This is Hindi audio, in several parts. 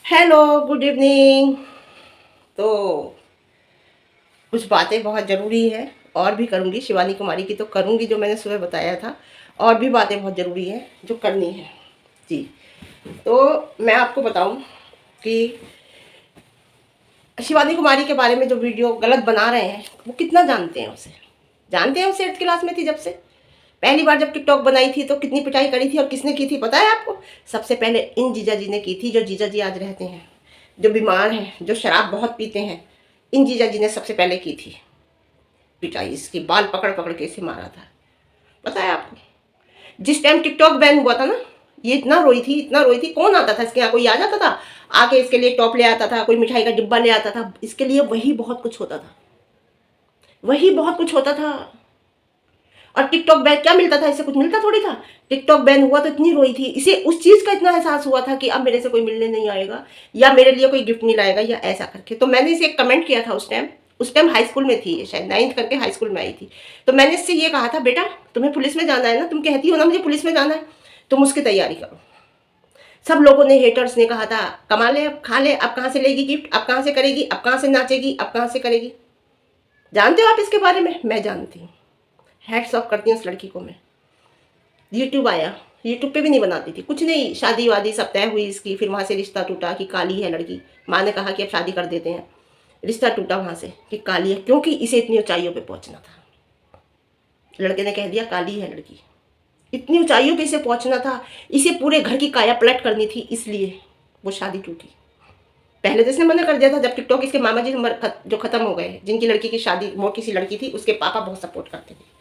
Hello, good evening. तो कुछ बातें बहुत ज़रूरी है और भी करूँगी। शिवानी कुमारी की तो करूँगी जो मैंने सुबह बताया था, और भी बातें बहुत ज़रूरी है जो करनी है जी। तो मैं आपको बताऊं कि शिवानी कुमारी के बारे में जो वीडियो गलत बना रहे हैं वो कितना जानते हैं उसे। जानते हैं उसे 8th क्लास में थी जब से। पहली बार जब टिकटॉक बनाई थी तो कितनी पिटाई करी थी और किसने की थी पता है आपको? सबसे पहले इन जीजा जी ने की थी, जो जीजा जी आज रहते हैं, जो बीमार हैं, जो शराब बहुत पीते हैं। इन जीजा जी ने सबसे पहले की थी पिटाई। इसकी बाल पकड़ पकड़ के इसे मारा था, पता है आपको? जिस टाइम टिकटॉक बैन हुआ था ना, ये इतना रोई थी, इतना रोई थी। कौन आता था इसके यहाँ? कोई आ जाता था आके इसके लिए टॉप ले आता था, कोई मिठाई का डिब्बा ले आता था इसके लिए। वही बहुत कुछ होता था, वही बहुत कुछ होता था। और टिकटॉक बैन क्या मिलता था? इससे कुछ मिलता थोड़ी था। टिकटॉक बैन हुआ तो इतनी रोई थी। इसे उस चीज़ का इतना एहसास हुआ था कि अब मेरे से कोई मिलने नहीं आएगा, या मेरे लिए कोई गिफ्ट नहीं लाएगा, या ऐसा करके। तो मैंने इसे एक कमेंट किया था उस टाइम हाई स्कूल में थी, शायद 9th करके हाई स्कूल में आई थी। तो मैंने इससे ये कहा था, बेटा तुम्हें पुलिस में जाना है ना, तुम कहती हो ना मुझे पुलिस में जाना है, तुम उसकी तैयारी करो। सब लोगों ने, हेटर्स ने कहा था कमा ले, अब खा ले, अब कहाँ से लेगी गिफ्ट, अब कहाँ से करेगी, अब कहाँ से नाचेगी, अब कहाँ से करेगी। जानते हो आप इसके बारे में? मैं जानती हूँ। हैट्स ऑफ करती हूँ उस लड़की को मैं। यूट्यूब आया, यूट्यूब पे भी नहीं बनाती थी, कुछ नहीं, शादी वादी सब तय हुई इसकी, फिर वहाँ से रिश्ता टूटा कि काली है लड़की। माँ ने कहा कि अब शादी कर देते हैं। रिश्ता टूटा वहाँ से कि काली है, क्योंकि इसे इतनी ऊंचाइयों पे पहुँचना था। लड़के ने कह दिया काली है लड़की, इतनी ऊंचाइयों पे इसे पहुँचना था, इसे पूरे घर की काया पलट करनी थी, इसलिए वो शादी टूटी। पहले तो इसने मना कर दिया था जब टिकटॉक इसके मामा जी जो खत्म हो गए, जिनकी लड़की की शादी मोटी सी लड़की थी, उसके पापा बहुत सपोर्ट करते थे,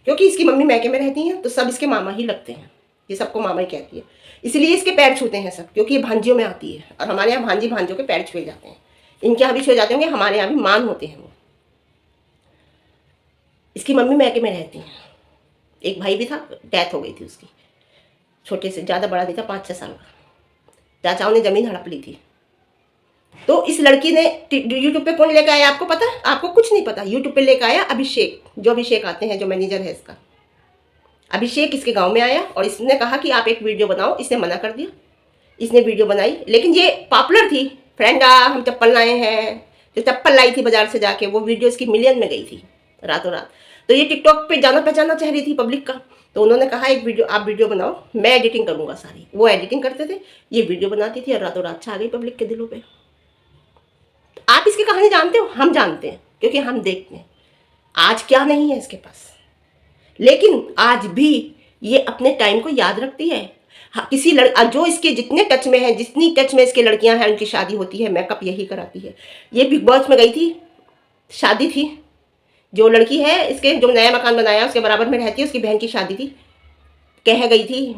क्योंकि इसकी मम्मी मैके में रहती हैं तो सब इसके मामा ही लगते हैं। ये सबको मामा ही कहती है, इसलिए इसके पैर छूते हैं सब, क्योंकि ये भांजियों में आती है। और हमारे यहाँ भांजी भांजियों के पैर छुए जाते हैं, इनके यहाँ भी छुए जाते होंगे, हमारे यहाँ भी मान होते हैं वो। इसकी मम्मी मैके में रहती हैं। एक भाई भी था, डेथ हो गई थी उसकी, छोटे से, ज़्यादा बड़ा नहीं था, 5-6 साल का। चाचाओं ने ज़मीन हड़प ली थी। तो इस लड़की ने यूट्यूब पे कौन लेकर आया आपको पता है? आपको कुछ नहीं पता। यूट्यूब पे लेकर आया अभिषेक, जो अभिषेक आते हैं, जो मैनेजर है इसका। अभिषेक इसके गांव में आया और इसने कहा कि आप एक वीडियो बनाओ। इसने मना कर दिया। इसने वीडियो बनाई, लेकिन ये पॉपुलर थी। फ्रेंड हम चप्पल लाए हैं, जो चप्पल लाई थी बाजार से जाके, वो वीडियो इसकी मिलियन में गई थी रातों रात। तो ये टिकटॉक पे जाना पहचाना चाह रही थी पब्लिक का। तो उन्होंने कहा एक वीडियो, आप वीडियो बनाओ, मैं एडिटिंग करूँगा सारी। वो एडिटिंग करते थे, ये वीडियो बनाती थी, और रातों रात छा गई पब्लिक के दिलों पर। आप इसकी कहानी जानते हो? हम जानते हैं, क्योंकि हम देखते हैं। आज क्या नहीं है इसके पास, लेकिन आज भी ये अपने टाइम को याद रखती है। हाँ, किसी जो इसके जितने टच में है, जितनी टच में इसके लड़कियां हैं, उनकी शादी होती है, मेकअप यही कराती है। ये बिग बॉस में गई थी, शादी थी। जो लड़की है इसके, जो नया मकान बनाया उसके बराबर में रहती है, उसकी बहन की शादी थी। कह गई थी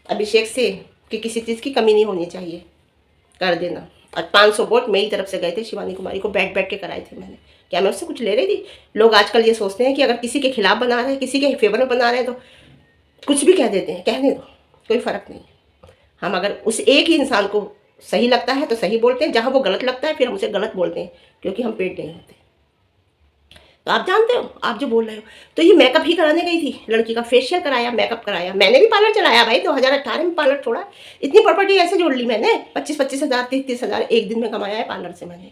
अभिषेक से कि किसी चीज़ की कमी नहीं होनी चाहिए, कर देना। और 500 वोट मेरी तरफ से गए थे शिवानी कुमारी को, बैठ बैठ के कराए थे मैंने। क्या मैं उससे कुछ ले रही थी? लोग आजकल ये सोचते हैं कि अगर किसी के खिलाफ बना रहे हैं, किसी के फेवर में बना रहे हैं, तो कुछ भी कह देते हैं। कहने दो, कोई फ़र्क नहीं। हम अगर उस एक ही इंसान को सही लगता है तो सही बोलते हैं, जहाँ वो गलत लगता है फिर हम उसे गलत बोलते हैं, क्योंकि हम पेट नहीं होते। तो आप जानते हो, आप जो बोल रहे हो। तो ये मेकअप ही कराने गई थी, लड़की का फेशियल कराया, मेकअप कराया। मैंने भी पार्लर चलाया भाई, 2018 में पार्लर छोड़ा। इतनी प्रॉपर्टी ऐसे जोड़ ली मैंने, 25-25 हज़ार, 30-30 हज़ार एक दिन में कमाया है पार्लर से मैंने।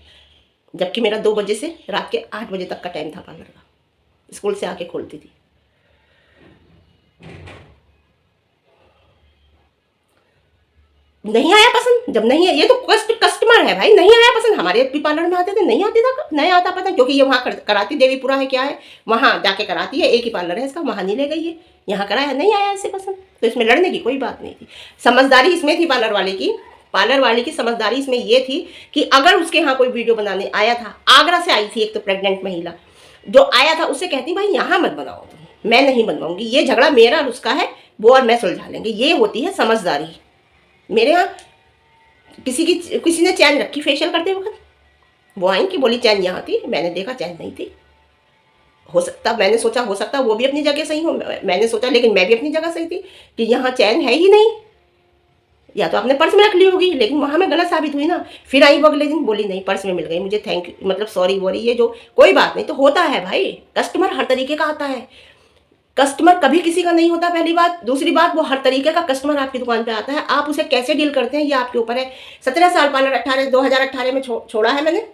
जबकि मेरा 2 बजे से रात के 8 बजे तक का टाइम था पार्लर का, स्कूल से आके खोलती थी। नहीं आया पसंद, जब नहीं है, ये तो कस्टमर है भाई। नहीं आया पसंद, हमारे भी पार्लर में आते थे, नहीं आती था, नहीं आता पता, क्योंकि ये वहाँ कराती, देवीपुरा है क्या है, वहाँ जाके कराती है। एक ही पार्लर है इसका, वहाँ नहीं ले गई है, यहाँ कराया, नहीं आया इसे पसंद। तो इसमें लड़ने की कोई बात नहीं थी। समझदारी इसमें थी पार्लर वाले की समझदारी इसमें ये थी कि अगर उसके यहाँ कोई वीडियो बनाने आया था, आगरा से आई थी एक तो प्रेग्नेंट महिला, जो आया था, उससे कहती भाई यहाँ मत बनाओ तुम, मैं नहीं बनवाऊंगी, ये झगड़ा मेरा और उसका है, वो और मैं सुलझा लेंगे। ये होती है समझदारी। मेरे यहाँ किसी ने चैन रखी फेशियल करते वक्त, वो आई कि बोली चैन यहाँ थी, मैंने देखा चैन नहीं थी। हो सकता, मैंने सोचा हो सकता वो भी अपनी जगह सही हो, मैंने सोचा, लेकिन मैं भी अपनी जगह सही थी कि यहाँ चैन है ही नहीं, या तो आपने पर्स में रख ली होगी। लेकिन वहाँ मैं गलत साबित हुई ना। फिर आई वो अगले दिन, बोली नहीं पर्स में मिल गई मुझे, थैंक यू, मतलब सॉरी वॉरी, ये जो कोई बात नहीं। तो होता है भाई, कस्टमर हर तरीके का आता है। कस्टमर कभी किसी का नहीं होता, पहली बात। दूसरी बात, वो हर तरीके का कस्टमर आपकी दुकान पे आता है, आप उसे कैसे डील करते हैं ये आपके ऊपर है। 17 साल पार्लर 2018 में छोड़ा है मैंने,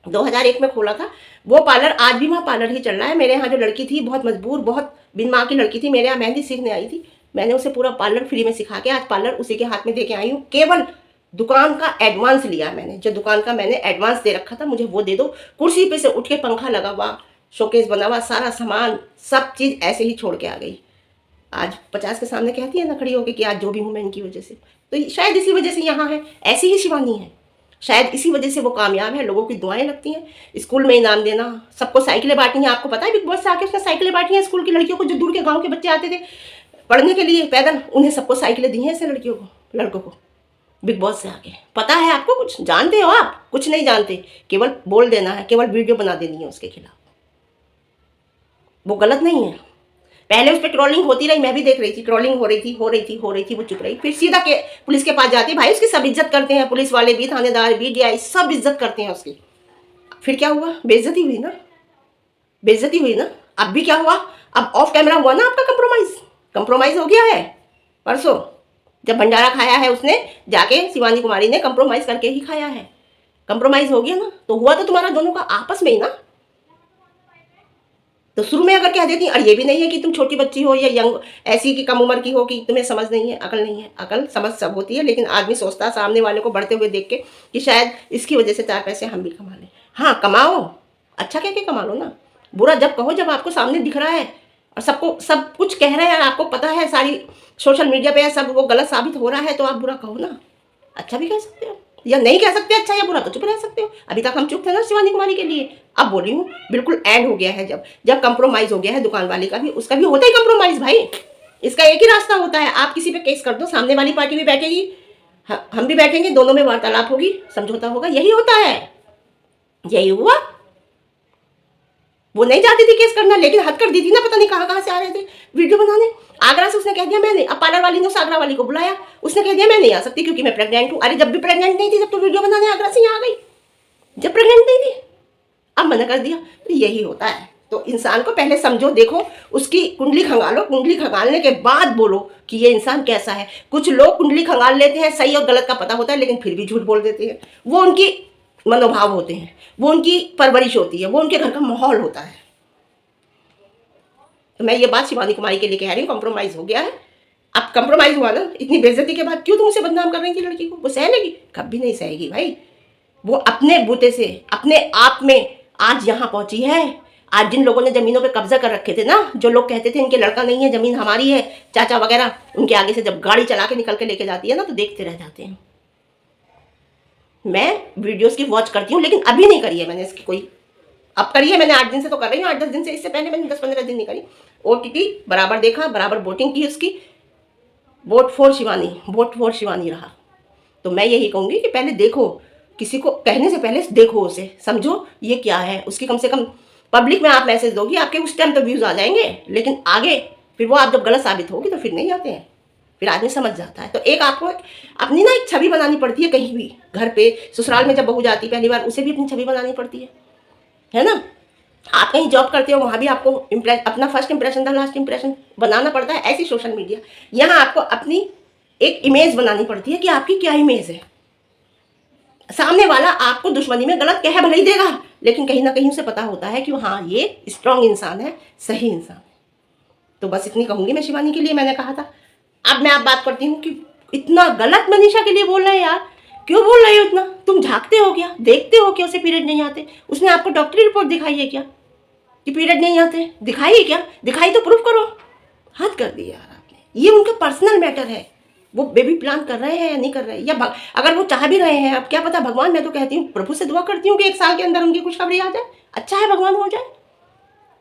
2001 में खोला था वो पार्लर। आज भी वहाँ पार्लर ही चल रहा है। मेरे यहाँ जो लड़की थी बहुत मजबूर, बहुत बिन माँ की लड़की थी, मेरे यहाँ मेहंदी सीखने आई थी, मैंने उसे पूरा पार्लर फ्री में सिखा के आज पार्लर उसी के हाथ में दे के आई हूँ। केवल दुकान का एडवांस लिया मैंने, जो दुकान का मैंने एडवांस दे रखा था, मुझे वो दे दो। कुर्सी पे से उठ के पंखा लगा हुआ, शोकेस बना हुआ, सारा सामान, सब चीज़ ऐसे ही छोड़ के आ गई। आज 50 के सामने कहती है ना खड़ी होकर कि आज जो भी हूँ मैं इनकी वजह से। तो शायद इसी वजह से यहाँ है, ऐसी ही शिवानी है, शायद इसी वजह से वो कामयाब है, लोगों की दुआएं लगती हैं। स्कूल में इनाम देना, सबको साइकिलें बांटी हैं। आपको पता है बिग बॉस से आके उसने साइकिलें बांटी हैं स्कूल की लड़कियों को, जो दूर के गाँव के बच्चे आते थे पढ़ने के लिए पैदल, उन्हें सबको साइकिलें दी हैं ऐसे लड़कियों को, लड़कों को, बिग बॉस से आके। पता है आपको कुछ? जानते हो आप? कुछ नहीं जानते, केवल बोल देना है, केवल वीडियो बना देनी है उसके खिलाफ। वो गलत नहीं है। पहले उस पर ट्रोलिंग होती रही, मैं भी देख रही थी, ट्रोलिंग हो रही थी, वो चुप रही। फिर सीधा के पुलिस के पास जाती है, भाई उसकी सब इज्जत करते हैं, पुलिस वाले भी, थानेदार भी, DI सब इज्जत करते हैं उसकी। फिर क्या हुआ? बेइज्जती हुई ना, बेइज्जती हुई ना। अब भी क्या हुआ? अब ऑफ कैमरा हुआ ना आपका कंप्रोमाइज हो गया है। परसों जब भंडारा खाया है उसने जाके, शिवानी कुमारी ने कंप्रोमाइज करके ही खाया है, कंप्रोमाइज हो गया ना। तो हुआ तो तुम्हारा दोनों का आपस में ही ना। तो शुरू में अगर कह देती, और ये भी नहीं है कि तुम छोटी बच्ची हो या यंग ऐसी कि कम उम्र की हो कि तुम्हें समझ नहीं है, अकल नहीं है। अकल समझ सब होती है, लेकिन आदमी सोचता है सामने वाले को बढ़ते हुए देख के कि शायद इसकी वजह से 4 पैसे हम भी कमा लें। हाँ कमाओ, अच्छा कह के कमा लो ना, बुरा जब कहो जब आपको सामने दिख रहा है और सबको सब कुछ कह रहे हैं, आपको पता है सारी सोशल मीडिया पे सब वो गलत साबित हो रहा है, तो आप बुरा कहो ना। अच्छा भी कह सकते हो या नहीं कह सकते, अच्छा या बुरा तो चुप रह सकते हो। अभी तक हम चुप थे ना शिवानी कुमारी के लिए, अब बोली हूँ बिल्कुल एंड हो गया है। जब कंप्रोमाइज हो गया है दुकान वाले का भी, उसका भी होता ही कंप्रोमाइज भाई। इसका एक ही रास्ता होता है, आप किसी पे केस कर दो, सामने वाली पार्टी भी बैठेगी, हम भी बैठेंगे, दोनों में वार्तालाप होगी, समझौता होगा, यही होता है। यही हुआ। वो नहीं चाहती थी केस करना, लेकिन हद कर दी थी ना, पता नहीं कहाँ से आ रहे थे वीडियो बनाने। आगरा से उसने कह दिया मैं नहीं, अब पार्लर वाली ने उस आगरा वाली को बुलाया, उसने कह दिया मैं नहीं आ सकती क्योंकि मैं प्रेग्नेंट हूँ। अरे जब भी प्रेग्नेंट नहीं थी, जब तो वीडियो बनाने आगरा से यहाँ आ गई, जब प्रेग्नेंट नहीं थी, अब मना कर दिया। तो यही होता है। तो इंसान को पहले समझो, देखो, उसकी कुंडली खंगालो, कुंडली खंगालने के बाद बोलो कि ये इंसान कैसा है। कुछ लोग कुंडली खंगाल लेते हैं, सही और गलत का पता होता है, लेकिन फिर भी झूठ बोल देते हैं। वो उनकी मनोभाव होते हैं, वो उनकी परवरिश होती है, वो उनके घर का माहौल होता है। तो मैं ये बात शिवानी कुमारी के लिए कह रही हूँ, कंप्रोमाइज हो गया है। अब कंप्रोमाइज हुआ ना, इतनी बेइज्जती के बाद क्यों तुम उसे बदनाम कर रही थी लड़की को? वो सह लेगी? कभी नहीं सहेगी भाई। वो अपने बूते से, अपने आप में आज यहाँ पहुंची है। आज जिन लोगों ने जमीनों पे कब्जा कर रखे थे ना, जो लोग कहते थे इनके लड़का नहीं है, जमीन हमारी है, चाचा वगैरह, उनके आगे से जब गाड़ी चला के निकल के लेके जाती है ना, तो देखते रह जाते हैं। मैं वीडियोस की वॉच करती हूँ, लेकिन अभी नहीं करी है मैंने इसकी कोई, अब करी है मैंने 8 दिन से तो कर रही हूँ, 8-10 दिन से। इससे पहले मैंने 10-15 दिन नहीं करी। OTT बराबर देखा, बराबर वोटिंग की उसकी, वोट फॉर शिवानी रहा। तो मैं यही कहूँगी कि पहले देखो, किसी को कहने से पहले देखो, उसे समझो ये क्या है उसकी। कम से कम पब्लिक में आप मैसेज दोगी, आपके उस टाइम तो व्यूज़ आ जाएंगे, लेकिन आगे फिर वो आप जब गलत साबित होगी तो फिर नहीं आते हैं, फिर आदमी समझ जाता है। तो एक आपको अपनी ना एक छवि बनानी पड़ती है, कहीं भी, घर पे, ससुराल में जब बहू जाती है पहली बार, उसे भी अपनी छवि बनानी पड़ती है ना। आप कहीं जॉब करते हो, वहाँ भी आपको अपना फर्स्ट इंप्रेशन था लास्ट इंप्रेशन बनाना पड़ता है। ऐसी सोशल मीडिया, यहाँ आपको अपनी एक इमेज बनानी पड़ती है कि आपकी क्या इमेज है। सामने वाला आपको दुश्मनी में गलत कह भले ही देगा, लेकिन कहीं ना कहीं उसे पता होता है कि हाँ ये स्ट्रांग इंसान है, सही इंसान है। तो बस इतनी कहूँगी मैं शिवानी के लिए, मैंने कहा था। अब मैं आप बात करती हूँ कि इतना गलत मनीषा के लिए बोल रहे हैं यार, क्यों बोल रहे हो इतना? तुम झाँकते हो क्या, देखते हो क्या उसे पीरियड नहीं आते? उसने आपको डॉक्टरी रिपोर्ट दिखाई है क्या कि पीरियड नहीं आते? दिखाई है क्या? दिखाई तो प्रूफ करो। हद कर दी यार आपने। ये उनका पर्सनल मैटर है, वो बेबी प्लान कर रहे हैं या नहीं कर रहे हैं, या अगर वो चाह भी रहे हैं, अब क्या पता। भगवान, मैं तो कहती हूँ, प्रभु से दुआ करती हूँ कि 1 साल के अंदर उनकी खुशखबरी आ जाए। अच्छा है भगवान हो जाए,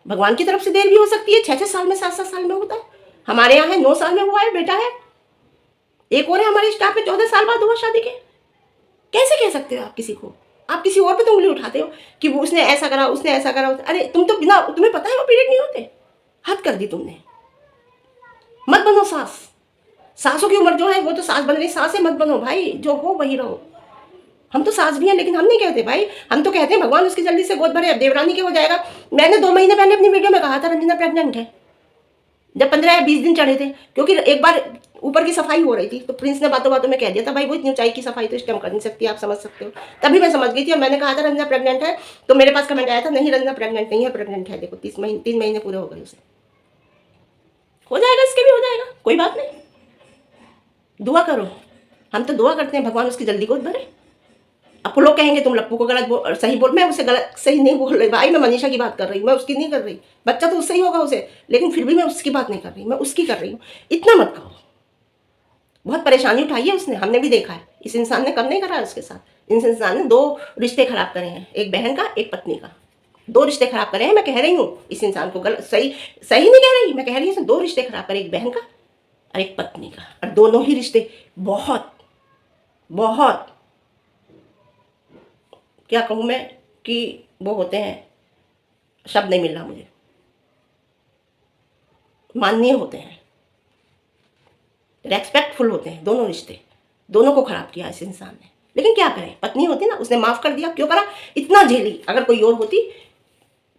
भगवान की तरफ से देर भी हो सकती है। 6-6 साल में, 7-7 साल में होता है। हमारे यहाँ है 9 साल में हुआ है, बेटा है। एक और है हमारे स्टाफ में, 14 साल बाद हुआ शादी के। कैसे कह सकते हो आप किसी को? आप किसी और पे तो उंगली उठाते हो कि वो उसने ऐसा करा, उसने ऐसा करा। अरे तुम तो बिना, तुम्हें पता है वो पीरियड नहीं होते। हद कर दी तुमने। मत बनो सास। सासों की उम्र जो है वो तो सास बन रही, सासें मत बनो भाई, जो हो वही रहो। हम तो सास भी हैं, लेकिन हम नहीं कहते भाई, हम तो कहते हैं भगवान उसकी जल्दी से गोद भरे। अब देवरानी के हो जाएगा। मैंने 2 महीने पहले अपनी वीडियो में कहा था रंजना प्रेग्नेंट है, जब 15 या 20 दिन चढ़े थे, क्योंकि एक बार ऊपर की सफाई हो रही थी तो प्रिंस ने बातों बातों में कह दिया था भाई वो इतनी ऊंचाई की सफाई तो इस टाइम कर नहीं सकती, आप समझ सकते हो। तभी मैं समझ गई थी और मैंने कहा था रंजना प्रेग्नेंट है, तो मेरे पास कमेंट आया था नहीं रंजना प्रेग्नेंट नहीं है, प्रेग्नेंट है, देखो 3 महीने पूरे हो गए उसे, हो जाएगा, इसके भी हो जाएगा, कोई बात नहीं, दुआ करो। हम तो दुआ करते हैं भगवान उसकी जल्दी गोद भरे। अब लोग कहेंगे तुम लप्पू को गलत सही बोल, मैं उसे गलत सही नहीं बोल रही भाई, मैं मनीषा की बात कर रही हूँ, मैं उसकी नहीं कर रही। बच्चा तो उससे ही होगा उसे, लेकिन फिर भी मैं उसकी बात नहीं कर रही, मैं उसकी कर रही हूँ। इतना मत कहो, बहुत परेशानी उठाई है उसने, हमने भी देखा है। इस इंसान ने कम नहीं करा है उसके साथ, इस इंसान ने 2 रिश्ते खराब करे हैं, एक बहन का एक पत्नी का, 2 रिश्ते खराब करे हैं। मैं कह रही हूँ इस इंसान को गलत सही नहीं कह रही, मैं कह रही हूँ 2 रिश्ते खराब करे, एक बहन का और एक पत्नी का, और दोनों ही रिश्ते बहुत बहुत क्या कहूँ मैं कि वो होते हैं, शब्द नहीं मिल रहा मुझे, माननीय होते हैं, रेस्पेक्टफुल होते हैं दोनों रिश्ते। दोनों को खराब किया इस इंसान ने, लेकिन क्या करें, पत्नी होती ना, उसने माफ कर दिया, क्यों करा, इतना झेली। अगर कोई और होती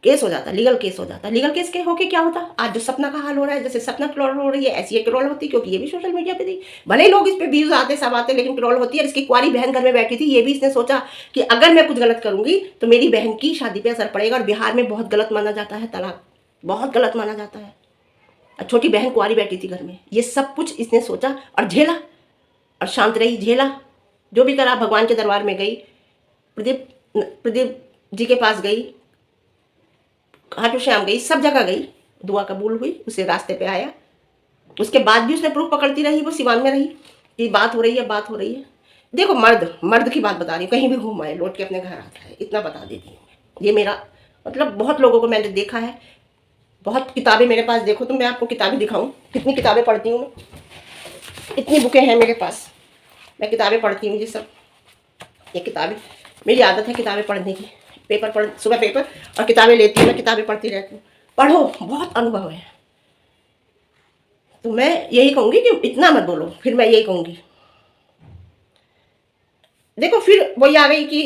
केस हो जाता, लीगल केस हो जाता, लीगल केस के होके क्या होता, आज जो सपना का हाल हो रहा है, जैसे सपना ट्रोल हो रही है, ऐसी एक ट्रोल होती, क्योंकि ये भी सोशल मीडिया पे थी, भले ही लोग इस पे व्यूज आते सब आते, लेकिन ट्रोल होती है। इसकी कुंवारी बहन घर में बैठी थी, ये भी इसने सोचा कि अगर मैं कुछ गलत करूंगी तो मेरी बहन की शादी पे असर पड़ेगा, और बिहार में बहुत गलत माना जाता है तलाक, बहुत गलत माना जाता है। छोटी बहन कुंवारी बैठी थी घर में, ये सब कुछ इसने सोचा और झेला, और शांत रही, झेला, जो भी करा। भगवान के दरबार में गई, प्रदीप जी के पास गई, खाटू श्याम गई, सब जगह गई, दुआ कबूल हुई, उसे रास्ते पे आया। उसके बाद भी उसने प्रूफ पकड़ती रही, वो सिवान में रही कि बात हो रही है, बात हो रही है। देखो मर्द की बात बता रही हूँ, कहीं भी घूम आए लौट के अपने घर आता है, इतना बता देती हूँ। ये मेरा मतलब बहुत लोगों को मैंने देखा है, बहुत किताबें मेरे पास, देखो तो मैं आपको किताबें दिखाऊँ, कितनी किताबें पढ़ती हूँ मैं, इतनी बुकें हैं मेरे पास, मैं किताबें पढ़ती हूँ। ये सब ये किताबें, मेरी आदत है किताबें पढ़ने की, पेपर पढ़, सुबह पेपर और किताबें लेती हूँ, मैं किताबें पढ़ती रहती हूँ। पढ़ो, बहुत अनुभव है। तो मैं यही कहूँगी कि इतना मत बोलो, फिर मैं यही कहूँगी। देखो फिर वही आ गई कि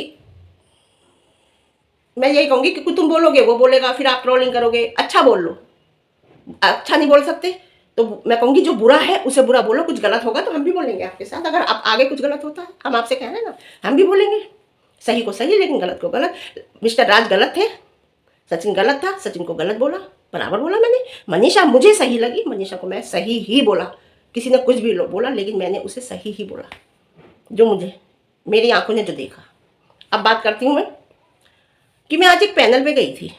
मैं यही कहूँगी कि तुम बोलोगे वो बोलेगा, फिर आप ट्रोलिंग करोगे। अच्छा बोल लो, अच्छा नहीं बोल सकते तो मैं कहूँगी जो बुरा है उसे बुरा बोलो, कुछ गलत होगा तो हम भी बोलेंगे आपके साथ। अगर आप आगे कुछ गलत होता है, हम आपसे कह रहे हैं ना, हम भी बोलेंगे, सही को सही लेकिन गलत को गलत। मिस्टर राज गलत थे, सचिन गलत था, सचिन को गलत बोला, बराबर बोला मैंने। मनीषा मुझे सही लगी, मनीषा को मैं सही ही बोला, किसी ने कुछ भी बोला, लेकिन मैंने उसे सही ही बोला, जो मुझे मेरी आंखों ने जो देखा। अब बात करती हूँ मैं कि मैं आज एक पैनल पे गई थी,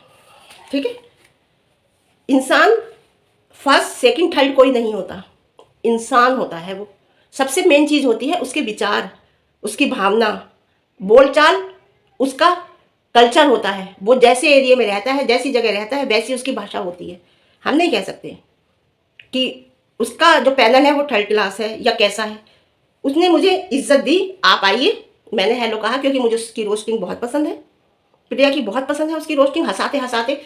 ठीक है। इंसान फर्स्ट सेकंड थर्ड कोई नहीं होता, इंसान होता है वो। सबसे मेन चीज़ होती है उसके विचार, उसकी भावना, बोलचाल, उसका कल्चर होता है। वो जैसे एरिया में रहता है, जैसी जगह रहता है, वैसी उसकी भाषा होती है। हम नहीं कह सकते कि उसका जो पैनल है वो थर्ड क्लास है या कैसा है। उसने मुझे इज्जत दी, आप आइए, मैंने हेलो कहा, क्योंकि मुझे उसकी रोस्टिंग बहुत पसंद है, प्रिया की बहुत पसंद है उसकी रोस्टिंग, हंसाते हंसाते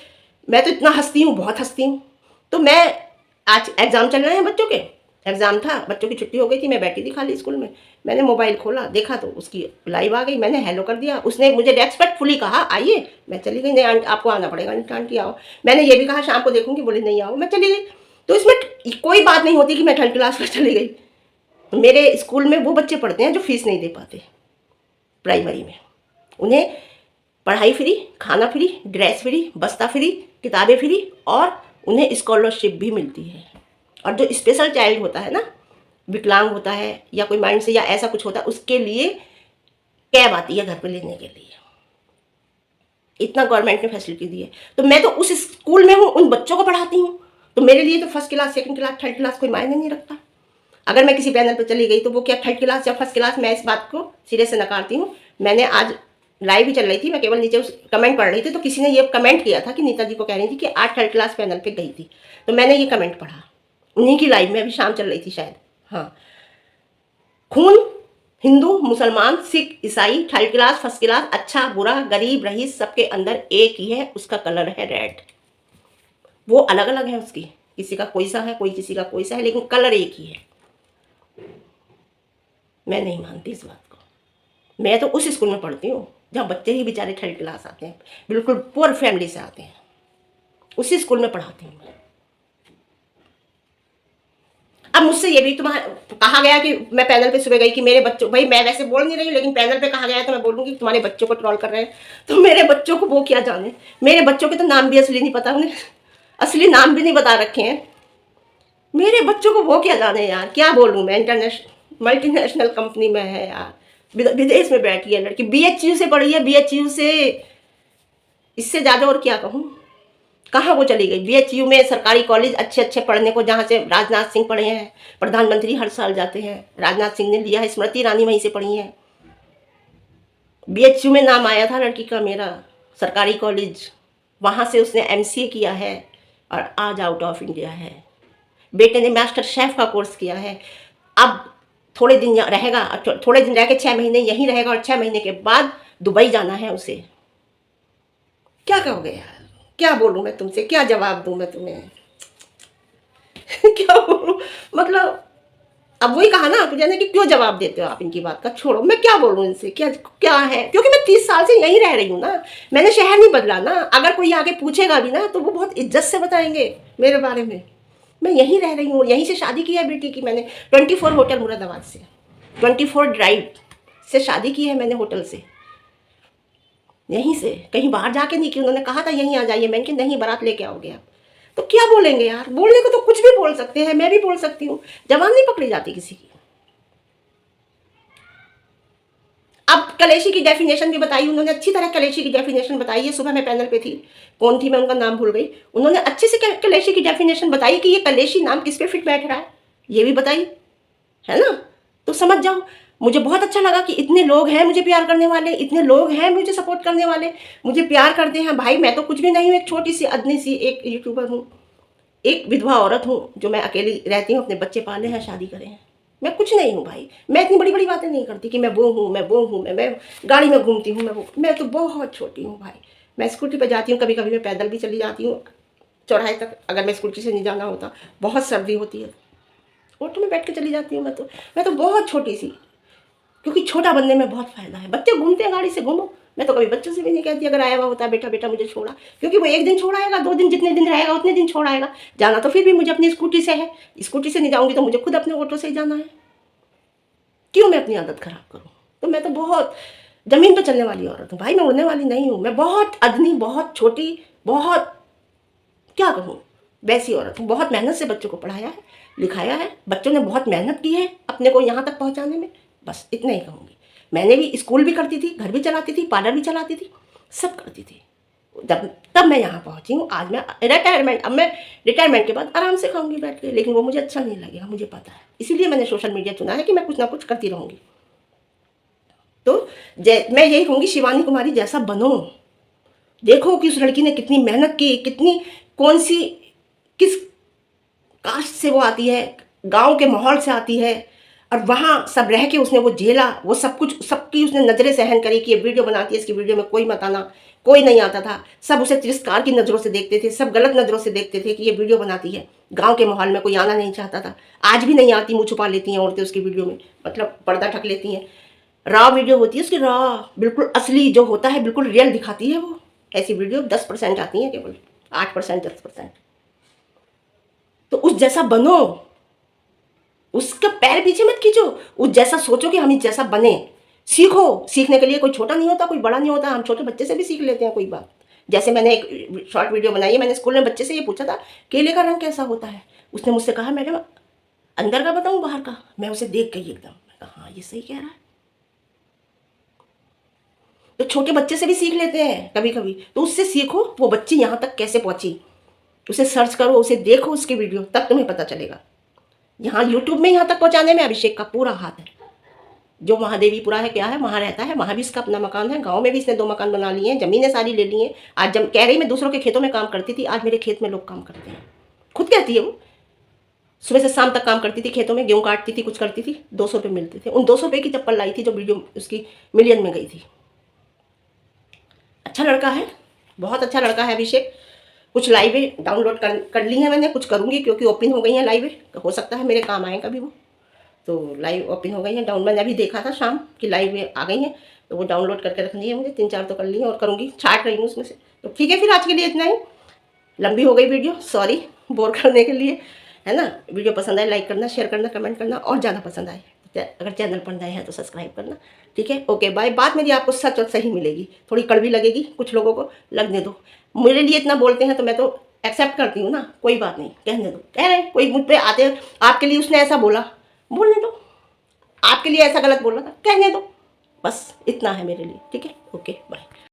मैं तो इतना हंसती हूँ, बहुत हंसती हूँ। तो मैं आज एग्ज़ाम चल रहे हैं बच्चों के, एग्ज़ाम था, बच्चों की छुट्टी हो गई थी, मैं बैठी थी खाली स्कूल में, मैंने मोबाइल खोला, देखा तो उसकी लाइव आ गई, मैंने हेलो कर दिया। उसने मुझे रेस्पेक्टफुली कहा आइए, मैं चली गई। नहीं आंटी आपको आना पड़ेगा, आंटी आओ। मैंने ये भी कहा शाम को देखूंगी, बोले नहीं आओ, मैं चली गई। तो इसमें कोई बात नहीं होती कि मैं थर्ड क्लास में चली गई। मेरे स्कूल में वो बच्चे पढ़ते हैं जो फीस नहीं दे पाते प्राइमरी में, उन्हें पढ़ाई फ्री, खाना फ्री, ड्रेस फ्री, बस्ता फ्री, किताबें फ्री, और उन्हें स्कॉलरशिप भी मिलती है। और जो स्पेशल चाइल्ड होता है ना, विकलांग होता है या कोई माइंड से या ऐसा कुछ होता है, उसके लिए कैब आती है घर पे लेने के लिए। इतना गवर्नमेंट ने फैसिलिटी दी है। तो मैं तो उस स्कूल में हूँ, उन बच्चों को पढ़ाती हूँ, तो मेरे लिए तो first class, second class, third class कोई मायने नहीं रखता। अगर मैं किसी पैनल पर चली गई तो वो क्या थर्ड क्लास या फर्स्ट क्लास, मैं इस बात को सिरे से नकारती हूँ। मैंने आज लाइव ही चल रही थी, मैं केवल नीचे उस कमेंट पढ़ रही थी, तो किसी ने ये कमेंट किया था कि नीता जी को कह रही थी कि आज थर्ड क्लास पैनल पे गई थी, तो मैंने ये कमेंट पढ़ा उन्हीं की लाइव में, अभी शाम चल रही थी शायद। हाँ, खून हिंदू, मुसलमान, सिख, ईसाई, थर्ड क्लास, फर्स्ट क्लास, अच्छा बुरा, गरीब रईस, सबके अंदर एक ही है, उसका कलर है रेड। वो अलग अलग है उसकी, किसी का कोई सा है, कोई किसी का कोई सा है, लेकिन कलर एक ही है। मैं नहीं मानती इस बात को। मैं तो उस स्कूल में पढ़ती हूँ जहाँ बच्चे ही बेचारे थर्ड क्लास आते हैं, बिल्कुल पुअर फैमिली से आते हैं, उसी स्कूल में पढ़ाती हूँ मैं। अब मुझसे ये भी तुम्हारा कहा गया कि मैं पैनल पे सुबह गई कि मेरे बच्चों, भाई मैं वैसे बोल नहीं रही हूँ, लेकिन पैनल पे कहा गया है तो मैं बोलूँगी तुम्हारे बच्चों को ट्रोल कर रहे हैं। तो मेरे बच्चों को वो क्या जाने, मेरे बच्चों के तो नाम भी असली नहीं पता, उन्हें असली नाम भी नहीं बता रखे हैं। मेरे बच्चों को वो क्या जाने यार, क्या बोलूँ मैं। इंटरनेशनल मल्टीनेशनल कंपनी में है यार, विदेश में बैठी है लड़की, BHU से पढ़ी है, BHU से। इससे ज़्यादा और क्या कहूँ। कहाँ वो चली गई? BHU में सरकारी कॉलेज अच्छे अच्छे पढ़ने को, जहाँ से राजनाथ सिंह पढ़े हैं, प्रधानमंत्री हर साल जाते हैं, राजनाथ सिंह ने लिया है, स्मृति ईरानी वहीं से पढ़ी है। BHU में नाम आया था लड़की का, मेरा सरकारी कॉलेज, वहाँ से उसने MCA किया है और आज आउट ऑफ इंडिया है। बेटे ने मास्टर शेफ का कोर्स किया है। अब थोड़े दिन रहेगा, थोड़े दिन रह के 6 महीने यहीं रहेगा और 6 महीने के बाद दुबई जाना है उसे। क्या कहोगे यार, क्या बोलूँ मैं तुमसे, क्या जवाब दूँ मैं तुम्हें क्या बोलूँ मतलब। अब वही कहा ना तुझे कि क्यों जवाब देते हो आप इनकी बात का, छोड़ो, मैं क्या बोलूँ इनसे, क्या क्या है, क्योंकि मैं 30 साल से यहीं रह रही हूँ ना, मैंने शहर नहीं बदला ना। अगर कोई आगे पूछेगा भी ना तो वो बहुत इज्जत से बताएंगे मेरे बारे में। मैं यहीं रह रही हूँ, यहीं से शादी की है बेटी की मैंने, 24 होटल मुरादाबाद से, 24 ड्राइव से शादी की है मैंने, होटल से, यहीं से, कहीं बाहर जाके नहीं की। उन्होंने कहा था यहीं आ जाइए, मैंने कहा नहीं, बारात लेके आओगे आप। तो क्या बोलेंगे यार, बोलने को तो कुछ भी बोल सकते हैं, मैं भी बोल सकती हूँ, जबान नहीं पकड़ी जाती किसी की। अब कलेशी की डेफिनेशन भी बताई उन्होंने, अच्छी तरह कलेशी की डेफिनेशन बताई है। सुबह मैं पैनल पे थी, कौन थी मैं उनका नाम भूल गई, उन्होंने अच्छे से कलेशी की डेफिनेशन बताई कि ये कलेशी नाम किस पे फिट बैठ रहा है, ये भी बताई है ना। तो समझ जाओ, मुझे बहुत अच्छा लगा कि इतने लोग हैं मुझे प्यार करने वाले, इतने लोग हैं मुझे सपोर्ट करने वाले, मुझे प्यार करते हैं। भाई मैं तो कुछ भी नहीं हूँ, एक छोटी सी अदनी सी एक यूट्यूबर हूँ, एक विधवा औरत हूँ जो मैं अकेली रहती हूँ, अपने बच्चे पाले हैं, शादी करे हैं। मैं कुछ नहीं हूँ भाई, मैं इतनी बड़ी बड़ी बातें नहीं करती कि मैं वो हूँ, मैं वो हूँ, मैं गाड़ी में घूमती हूँ, मैं तो बहुत छोटी हूँ भाई। मैं स्कूटी पर जाती हूँ, कभी कभी मैं पैदल भी चली जाती हूँ चौराहे तक, अगर मैं स्कूटी से नहीं जाना होता, बहुत सर्दी होती है, ऑटो में बैठ के चली जाती हूँ। मैं तो बहुत छोटी सी, क्योंकि छोटा बनने में बहुत फ़ायदा है। बच्चे घूमते हैं गाड़ी से, घूमो, मैं तो कभी बच्चों से भी नहीं कहती अगर आया हुआ होता बेटा बेटा मुझे छोड़ा, क्योंकि वो एक दिन छोड़ाएगा, 2 दिन, जितने दिन रहेगा उतने दिन छोड़ाएगा। जाना तो फिर भी मुझे अपनी स्कूटी से है, स्कूटी से नहीं जाऊँगी तो मुझे खुद अपने ऑटो से ही जाना है, क्यों मैं अपनी आदत ख़राब करूँ। तो मैं तो बहुत ज़मीन पर चलने वाली औरत हूँ भाई, मैं उड़ने वाली नहीं हूँ। मैं बहुत अदनी, बहुत छोटी, बहुत क्या कहूँ, वैसी औरत हूँ। बहुत मेहनत से बच्चों को पढ़ाया है, लिखाया है, बच्चों ने बहुत मेहनत की है अपने को यहाँ तक पहुँचाने में, बस इतना ही कहूँगी। मैंने भी स्कूल भी करती थी, घर भी चलाती थी, पार्लर भी चलाती थी, सब करती थी, तब मैं यहाँ पहुँची हूँ। आज मैं रिटायरमेंट, अब मैं रिटायरमेंट के बाद आराम से खाऊंगी बैठ के, लेकिन वो मुझे अच्छा नहीं लगेगा, मुझे पता है। इसीलिए मैंने सोशल मीडिया चुना है कि मैं कुछ ना कुछ करती रहूँगी। तो मैं यही कहूँगी, शिवानी कुमारी जैसा बनो। देखो कि उस लड़की ने कितनी मेहनत की, कितनी, कौन सी, किस कास्ट से वो आती है, गांव के माहौल से आती है, और वहाँ सब रह के उसने वो झेला, वो सब कुछ, सबकी उसने नज़रें सहन करी कि ये वीडियो बनाती है, इसकी वीडियो में कोई मत आना, कोई नहीं आता था, सब उसे तिरस्कार की नज़रों से देखते थे, सब गलत नज़रों से देखते थे कि ये वीडियो बनाती है, गांव के माहौल में कोई आना नहीं चाहता था। आज भी नहीं आती, मुँह छुपा लेती हैं औरतें उसकी वीडियो में, मतलब पर्दा ढक लेती हैं। रॉ वीडियो होती है उसकी, रॉ, बिल्कुल असली जो होता है, बिल्कुल रियल दिखाती है वो। ऐसी वीडियो 10% आती है, केवल 8%, 10%। तो उस जैसा बनो, उसका पैर पीछे मत खींचो, उस जैसा सोचो कि हम इस जैसा बने। सीखो, सीखने के लिए कोई छोटा नहीं होता, कोई बड़ा नहीं होता, हम छोटे बच्चे से भी सीख लेते हैं कोई बात। जैसे मैंने एक शॉर्ट वीडियो बनाई है, मैंने स्कूल में बच्चे से ये पूछा था केले का रंग कैसा होता है, उसने मुझसे कहा मैडम अंदर का बताऊँ बाहर का। मैं उसे देख गई एकदम, मैं कहा हाँ ये सही कह रहा है। तो छोटे बच्चे से भी सीख लेते हैं कभी कभी, तो उससे सीखो वो बच्ची यहाँ तक कैसे पहुँची, उसे सर्च करो, उसे देखो उसकी वीडियो, तब तुम्हें पता चलेगा। यहाँ यूट्यूब में यहाँ तक पहुँचाने में अभिषेक का पूरा हाथ है। जो महादेवीपुरा है, क्या है, वहाँ रहता है, वहाँ भी इसका अपना मकान है, गांव में भी इसने 2 मकान बना लिए हैं, ज़मीनें सारी ले ली हैं। आज जब कह रही मैं दूसरों के खेतों में काम करती थी, आज मेरे खेत में लोग काम करते हैं, खुद कहती है वो। सुबह से शाम तक काम करती थी खेतों में, गेहूँ काटती थी, कुछ करती थी, 200 रुपये मिलते थे। उन 200 रुपये की चप्पल लाई थी जो वीडियो उसकी मिलियन में गई थी। अच्छा लड़का है, बहुत अच्छा लड़का है अभिषेक। कुछ लाइवें डाउनलोड कर ली हैं मैंने, कुछ करूँगी क्योंकि ओपन हो गई हैं लाइवें, हो सकता है मेरे काम आए कभी वो। तो लाइव ओपन हो गई हैं, डाउन मैंने अभी देखा था शाम की लाइवें आ गई हैं, तो वो डाउनलोड करके रखनी है मुझे, 3-4 तो कर ली हैं और करूँगी, छाट रही हूँ उसमें से। तो ठीक है फिर आज के लिए इतना ही, लंबी हो गई वीडियो, सॉरी बोर करने के लिए। है ना। वीडियो पसंद आए लाइक करना, शेयर करना, कमेंट करना, और ज़्यादा पसंद आए अगर चैनल पर नए हैं तो सब्सक्राइब करना। ठीक है, ओके बाय। बात मेरी आपको सच और सही मिलेगी, थोड़ी कड़वी लगेगी, कुछ लोगों को लगने दो। मेरे लिए इतना बोलते हैं तो मैं तो एक्सेप्ट करती हूँ ना, कोई बात नहीं, कहने दो। कह रहे कोई मुझ पर आते हैं, आपके लिए उसने ऐसा बोला, बोलने दो। आपके लिए ऐसा गलत बोला था, कहने दो। बस इतना है मेरे लिए। ठीक है, ओके बाय।